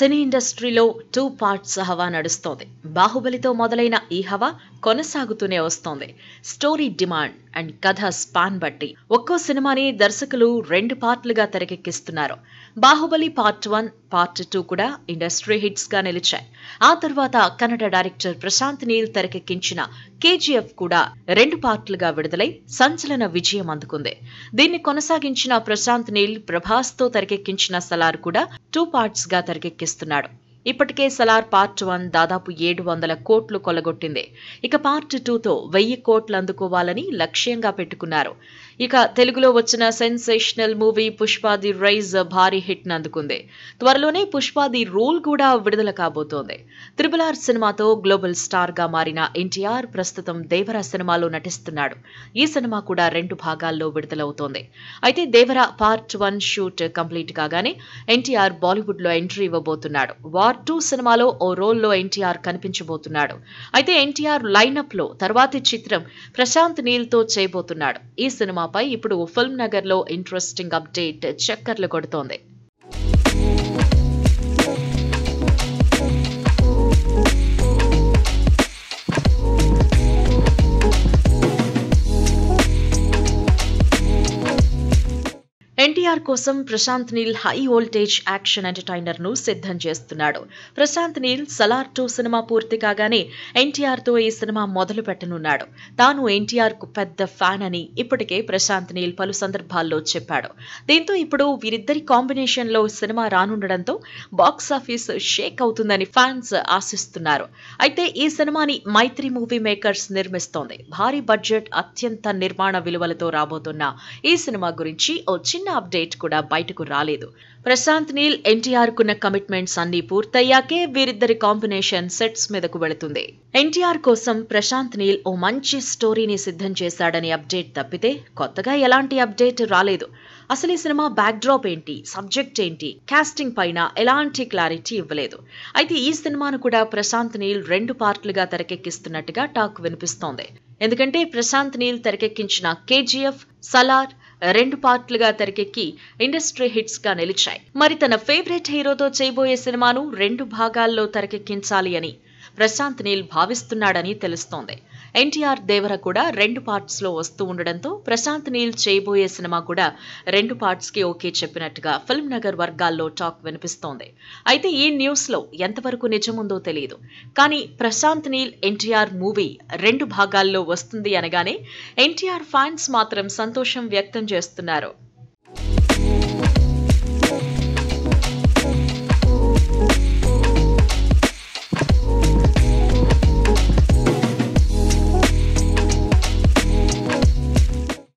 సినీ ఇండస్ట్రీలో 2 పార్ట్స్ హవా నడుస్తోంది. బాహుబలితో మొదలైన ఈ హవా కొనసాగుతూనే వస్తోంది. స్టోరీ డిమాండ్ అండ్ కథ స్పాన్ బట్టి ఒక్కో సినిమాని దర్శకులు 2 పార్ట్లుగా తెరకెక్కిస్తున్నారు. బాహుబలి పార్ట్ 1, పార్ట్ 2 కూడా ఇండస్ట్రీ హిట్స్ గా నిలిచాయి. ఆ తర్వాత కన్నడ డైరెక్టర్ ప్రశాంత్ నీల్ తెరకెక్కించిన కేజీఎఫ్ కూడా 2 పార్ట్లుగా విడుదలై సంచలన విజయం అందుకుంది. దీన్ని కొనసాగించిన ప్రశాంత్ నీల్ ప్రభాస్ తో తెరకెక్కించిన సలార్ కూడా 2 పార్ట్స్ గా తెరకెక్కిస్తున్నాడు. ఇప్పటికే సలార్ పార్ట్ 1 దాదాపు 700 కోట్లు కొల్లగొట్టింది. ఇక పార్ట్ 2తో 1000 కోట్లు అందుకోవాలని లక్ష్యంగా పెట్టుకున్నారు. ఇక తెలుగులో వచ్చిన sensational movie Pushpa the rise భారీ హిట్ అందుకుంది. త్వరలోనే పుష్ప ది రూల్ కూడా విడుదల కాబోతోంది. RRR సినిమాతో గ్లోబల్ స్టార్ గా మారిన ఎన్టీఆర్ ప్రస్తుతం దేవర సినిమాలో నటిస్తున్నాడు. ఈ సినిమా కూడా 2 భాగాల్లో విడుదలవుతోంది. అయితే దేవర పార్ట్ 1 షూట్ కంప్లీట్ కాగానే ఎన్టీఆర్ బాలీవుడ్ లో ఎంట్రీ ఇవ్వబోతున్నాడు. వార్ 2 సినిమాలో ఓ రోల్లో ఎన్టీఆర్ కనిపించబోతున్నాడు. అయితే ఎన్టీఆర్ లైనప్ లో తర్వాతి చిత్రం ప్రశాంత్ నీల్ తో చేయబోతున్నాడు. ఈ సినిమాపై ఇప్పుడు ఫిల్మ్ నగర్ లో ఇంట్రెస్టింగ్ అప్డేట్ చక్కర్లు కొడుతోంది. ఎన్టీఆర్ కోసం Prashanth Neel high voltage action entertainer ను సిద్ధం చేస్తున్నాడు. ప్రశాంత్ నీల్ సలార్ 2 సినిమా పూర్తి కాగానే ఎన్టీఆర్ తో ఈ సినిమా మొదలు పెట్టనున్నాడు. తాను ఎన్టీఆర్ కు పెద్ద ఫ్యాన్ అని ఇప్పటికే ప్రశాంత్ నీల్ పలు సందర్భాల్లో చెప్పాడు. దీంతో ఇప్పుడు వీరిద్దరి కాంబినేషన్ లో సినిమా రానుండడంతో బాక్సాఫీస్ షేక్ అవుతుందని ఫ్యాన్స్ ఆశిస్తున్నారు. అయితే ఈ సినిమాని మైత్రి మూవీ మేకర్స్ నిర్మిస్తోంది. భారీ బడ్జెట్, అత్యంత నిర్మాణ విలువలతో రాబోతున్న ఈ సినిమా గురించి ఓ చిన్న అప్డేట్ కూడా బయటకు రాలేదు. ప్రశాంత్ నీల్ ఎన్టీఆర్ కున్న కమిట్మెంట్స్ అన్ని పూర్తయ్యాకే వీరిద్దరి కాంబినేషన్ సెట్స్ మీదకు వెళుతుంది. ఎన్టీఆర్ కోసం ప్రశాంత్ నీల్ ఓ మంచి స్టోరీని సిద్ధం చేశాడని అప్డేట్ తప్పితే కొత్తగా ఎలాంటి అప్డేట్ రాలేదు. అసలు ఈ సినిమా బ్యాక్ డ్రాప్ ఏంటి, సబ్జెక్ట్ ఏంటి, కాస్టింగ్ పైన ఎలాంటి క్లారిటీ ఇవ్వలేదు. అయితే ఈ సినిమాను కూడా ప్రశాంత్ నీల్ 2 పార్ట్లుగా తెరకెక్కిస్తున్నట్టుగా టాక్ వినిపిస్తోంది. ఎందుకంటే ప్రశాంత్ నీల్ తెరకెక్కించిన కేజీఎఫ్, సలార్ 2 పార్ట్లుగా తెరకెక్కి ఇండస్ట్రీ హిట్స్ గా నిలిచాయి. మరి తన ఫేవరెట్ హీరోతో చేయబోయే సినిమాను 2 భాగాల్లో తెరకెక్కించాలి అని ప్రశాంత్ నీల్ భావిస్తున్నాడని తెలుస్తోంది. ఎన్టీఆర్ దేవర కూడా 2 పార్ట్స్ లో వస్తూ ఉండడంతో ప్రశాంత్ నీల్ చేయబోయే సినిమా కూడా 2 పార్ట్స్ కి ఓకే చెప్పినట్టుగా ఫిల్మ్ నగర్ వర్గాల్లో టాక్ వినిపిస్తోంది. అయితే ఈ న్యూస్ లో ఎంతవరకు నిజముందో తెలియదు. కానీ ప్రశాంత్ నీల్ ఎన్టీఆర్ మూవీ 2 భాగాల్లో వస్తుంది అనగానే ఎన్టీఆర్ ఫ్యాన్స్ మాత్రం సంతోషం వ్యక్తం చేస్తున్నారు.